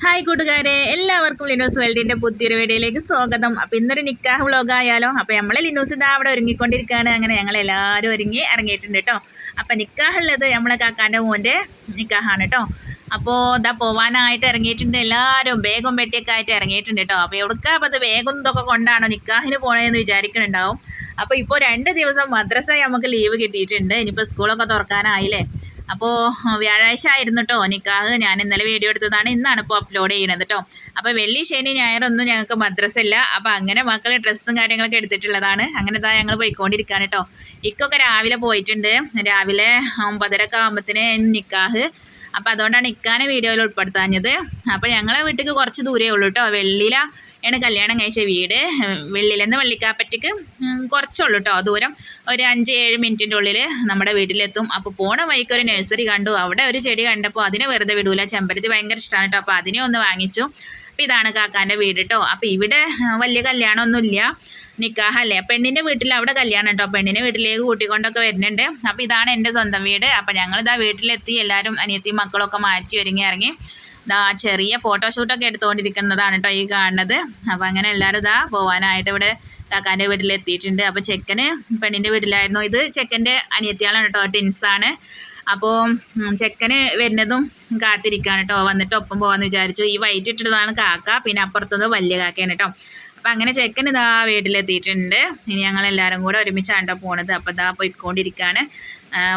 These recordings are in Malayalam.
ഹായ് കൂട്ടുകാരെ, എല്ലാവർക്കും ലിനോസ് വേൾഡിൻ്റെ പുതിയൊരു വീഡിയോയിലേക്ക് സ്വാഗതം. അപ്പോൾ ഇന്നൊരു നിക്കാഹ് വ്ളോഗായാലോ. അപ്പോൾ നമ്മൾ ലിനോസ് ഇതാ അവിടെ ഒരുങ്ങിക്കൊണ്ടിരിക്കുകയാണ്. അങ്ങനെ ഞങ്ങളെല്ലാവരും ഒരുങ്ങി ഇറങ്ങിയിട്ടുണ്ട് കേട്ടോ. അപ്പോൾ നിക്കാഹുള്ളത് നമ്മളെ കാക്കാൻ്റെ മോൻ്റെ നിക്കാഹാണ് കേട്ടോ. അപ്പോൾ ഇതാ പോവാനായിട്ട് ഇറങ്ങിയിട്ടുണ്ട്. എല്ലാവരും വേഗം പെട്ടിയൊക്കെ ആയിട്ട് ഇറങ്ങിയിട്ടുണ്ട് കേട്ടോ. അപ്പോൾ എവിടെക്കാ അപ്പോൾ അത് വേഗം ഇതൊക്കെ കൊണ്ടാണോ നിക്കാഹിന് പോകണമെന്ന് വിചാരിക്കുന്നുണ്ടാവും. അപ്പോൾ ഇപ്പോൾ 2 ദിവസം മദ്രസ നമുക്ക് ലീവ് കിട്ടിയിട്ടുണ്ട്. ഇനിയിപ്പോൾ സ്കൂളൊക്കെ തുറക്കാനായില്ലേ. അപ്പോൾ വ്യാഴാഴ്ച ആയിരുന്നു കേട്ടോ നിക്കാഹ്. ഞാൻ ഇന്നലെ വീഡിയോ എടുത്തതാണ്, ഇന്നാണ് ഇപ്പോൾ അപ്ലോഡ് ചെയ്യുന്നത് കേട്ടോ. അപ്പോൾ വെള്ളി ശനി ഞായറൊന്നും ഞങ്ങൾക്ക് മദ്രസ ഇല്ല. അപ്പോൾ അങ്ങനെ മക്കൾ ഡ്രസ്സും കാര്യങ്ങളൊക്കെ എടുത്തിട്ടുള്ളതാണ്. അങ്ങനെ ഇതാ ഞങ്ങൾ പോയിക്കൊണ്ടിരിക്കുകയാണ് കേട്ടോ. ഇക്കൊക്കെ രാവിലെ പോയിട്ടുണ്ട്. രാവിലെ 9:30 ആകുമ്പോഴത്തേന് നിക്കാഹ്. അപ്പോൾ അതുകൊണ്ടാണ് ഇക്കാനെ വീഡിയോയിൽ ഉൾപ്പെടുത്താഞ്ഞത്. അപ്പോൾ ഞങ്ങളെ വീട്ടിലേക്ക് കുറച്ച് ദൂരേ ഉള്ളൂ കേട്ടോ. വെള്ളിയിലാണ് കല്യാണം കഴിച്ച വീട്. വെള്ളിയിൽ നിന്ന് വള്ളിക്കാപ്പറ്റയ്ക്ക് കുറച്ചുള്ളൂ കേട്ടോ ദൂരം. ഒരു 5-7 മിനിറ്റിൻ്റെ ഉള്ളിൽ നമ്മുടെ വീട്ടിലെത്തും. അപ്പോൾ പോണ വഴിക്ക് ഒരു നഴ്സറി കണ്ടു. അവിടെ ഒരു ചെടി കണ്ടപ്പോൾ അതിനെ വെറുതെ വിടൂല. ചെമ്പരത്തി ഭയങ്കര ഇഷ്ടമാണ് കേട്ടോ. അപ്പോൾ അതിനെ ഒന്ന് വാങ്ങിച്ചു. അപ്പോൾ ഇതാണ് കാക്കാൻ്റെ വീട് കേട്ടോ. അപ്പോൾ ഇവിടെ വലിയ കല്യാണമൊന്നുമില്ല, നിക്കാഹല്ലേ. പെണ്ണിൻ്റെ വീട്ടിൽ അവിടെ കല്യാണം കേട്ടോ. പെണ്ണിൻ്റെ വീട്ടിലേക്ക് കൂട്ടിക്കൊണ്ടൊക്കെ വരുന്നുണ്ട്. അപ്പോൾ ഇതാണ് എൻ്റെ സ്വന്തം വീട്. അപ്പോൾ ഞങ്ങളിതാ വീട്ടിലെത്തി. എല്ലാവരും അനിയത്തിയും മക്കളൊക്കെ മാറ്റി ഇറങ്ങി ചെറിയ ഫോട്ടോഷൂട്ടൊക്കെ എടുത്തുകൊണ്ടിരിക്കുന്നതാണ് കേട്ടോ ഈ കാണുന്നത്. അപ്പോൾ അങ്ങനെ എല്ലാവരും ഇതാ പോകാനായിട്ട് ഇവിടെ കാക്കാൻ്റെ വീട്ടിലെത്തിയിട്ടുണ്ട്. അപ്പോൾ ചെക്കന് പെണ്ണിൻ്റെ വീട്ടിലായിരുന്നു. ഇത് ചെക്കൻ്റെ അനിയത്തിയാളാണ് കേട്ടോ, ട്വിൻസാണ്. അപ്പോൾ ചെക്കന് വരുന്നതും കാത്തിരിക്കുകയാണ് കേട്ടോ. വന്നിട്ട് ഒപ്പം പോകാമെന്ന് വിചാരിച്ചു. ഈ വൈറ്റ് ഇട്ടിട്ടതാണ് കാക്ക, പിന്നെ അപ്പുറത്തുനിന്ന് വലിയ കാക്കയാണ് കേട്ടോ. അപ്പോൾ അങ്ങനെ ചെക്കൻ ഇതാ വീട്ടിലെത്തിയിട്ടുണ്ട്. ഇനി ഞങ്ങളെല്ലാവരും കൂടെ ഒരുമിച്ചാണ് കേട്ടോ പോണത്. അപ്പോൾ ഇതാ പോയിക്കൊണ്ടിരിക്കുകയാണ്.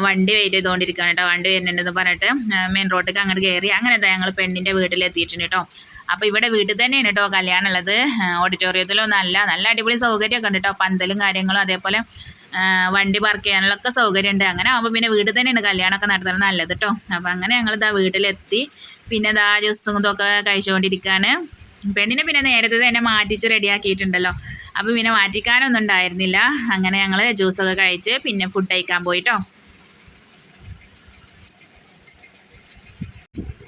വണ്ടി വെയിറ്റ് ചെയ്തുകൊണ്ടിരിക്കുകയാണ് കേട്ടോ. വണ്ടി വരുന്നുണ്ടെന്ന് പറഞ്ഞിട്ട് മെയിൻ റോഡിലേക്ക് അങ്ങോട്ട് കയറി. അങ്ങനെ ഇതാ ഞങ്ങൾ പെണ്ണിൻ്റെ വീട്ടിലെത്തിയിട്ടുണ്ട് കേട്ടോ. അപ്പോൾ ഇവിടെ വീട്ടിൽ തന്നെയാണ് കേട്ടോ കല്യാണം ഉള്ളത്. ഓഡിറ്റോറിയത്തിലോ നല്ല അടിപൊളി സൗകര്യമൊക്കെ ഉണ്ട് കേട്ടോ. പന്തലും കാര്യങ്ങളും അതേപോലെ വണ്ടി പാർക്ക് ചെയ്യാനുള്ളൊക്കെ സൗകര്യമുണ്ട്. അങ്ങനെ ആകുമ്പോൾ പിന്നെ വീട്ടിൽ തന്നെയാണ് കല്യാണമൊക്കെ നടത്തുന്നത് നല്ലത് കേട്ടോ. അപ്പോൾ അങ്ങനെ ഞങ്ങളിതാ വീട്ടിലെത്തി. പിന്നെ ഇതാ ജ്യൂസും ഇതൊക്കെ കഴിച്ചുകൊണ്ടിരിക്കുകയാണ്. പെണ്ണിനെ പിന്നെ നേരത്തെ തന്നെ മാറ്റിച്ച് റെഡിയാക്കിയിട്ടുണ്ടല്ലോ. അപ്പോൾ പിന്നെ മാറ്റിക്കാനൊന്നും ഉണ്ടായിരുന്നില്ല. അങ്ങനെ ഞങ്ങൾ ജ്യൂസൊക്കെ കഴിച്ച് പിന്നെ ഫുഡ് കഴിക്കാൻ പോയിട്ടോ.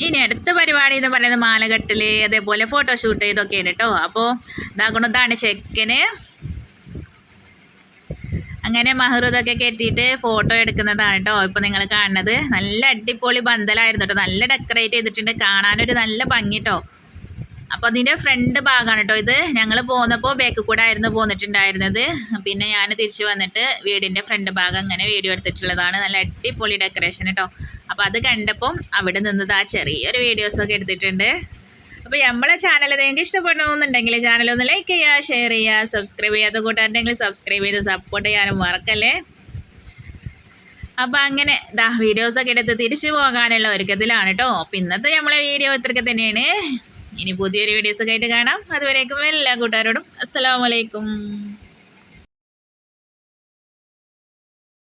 ഇനി അടുത്ത പരിപാടി എന്ന് പറയുന്നത് മാലകെട്ടൽ, അതേപോലെ ഫോട്ടോഷൂട്ട് ഇതൊക്കെയാണ് കേട്ടോ. അപ്പോൾ ഇതാണ് ചെക്കന്. അങ്ങനെ മഹ്റൂദൊക്കെ കെട്ടിയിട്ട് ഫോട്ടോ എടുക്കുന്നതാണ് കേട്ടോ ഇപ്പോൾ നിങ്ങൾ കാണുന്നത്. നല്ല അടിപൊളി പന്തലായിരുന്നു കേട്ടോ. നല്ല ഡെക്കറേറ്റ് ചെയ്തിട്ടുണ്ട്. കാണാനൊരു നല്ല ഭംഗി കേട്ടോ. അപ്പോൾ അതിൻ്റെ ഫ്രണ്ട് ഭാഗമാണ് കേട്ടോ ഇത്. ഞങ്ങൾ പോകുന്നപ്പോൾ ബാക്കിൽ കൂടെ ആയിരുന്നു പോന്നിട്ടുണ്ടായിരുന്നത്. പിന്നെ ഞാൻ തിരിച്ച് വന്നിട്ട് വീടിൻ്റെ ഫ്രണ്ട് ഭാഗം അങ്ങനെ വീഡിയോ എടുത്തിട്ടുള്ളതാണ്. നല്ല അടിപൊളി ഡെക്കറേഷൻ കേട്ടോ. അപ്പോൾ അത് കണ്ടപ്പം അവിടെ നിന്ന് ചെറിയൊരു വീഡിയോസൊക്കെ എടുത്തിട്ടുണ്ട്. അപ്പോൾ നമ്മളെ ചാനൽ നിങ്ങൾക്ക് ഇഷ്ടപ്പെടണമെന്നുണ്ടെങ്കിൽ ചാനലൊന്ന് ലൈക്ക് ചെയ്യുക, ഷെയർ ചെയ്യുക, സബ്സ്ക്രൈബ് ചെയ്യാത്ത കൂട്ടുകാരുണ്ടെങ്കിൽ സബ്സ്ക്രൈബ് ചെയ്ത് സപ്പോർട്ട് ചെയ്യാനും മറക്കല്ലേ. അപ്പോൾ അങ്ങനെ വീഡിയോസൊക്കെ എടുത്ത് തിരിച്ചു പോകാനുള്ള ഒരുക്കത്തിലാണ് കേട്ടോ. അപ്പോൾ ഇന്നത്തെ നമ്മളെ വീഡിയോ ഇത്രയൊക്കെ തന്നെയാണ്. ഇനി പുതിയൊരു വീഡിയോസൊക്കെ ആയിട്ട് കാണാം. അതുവരേക്കും എല്ലാ കൂട്ടുകാരോടും അസ്സലാമു അലൈക്കും.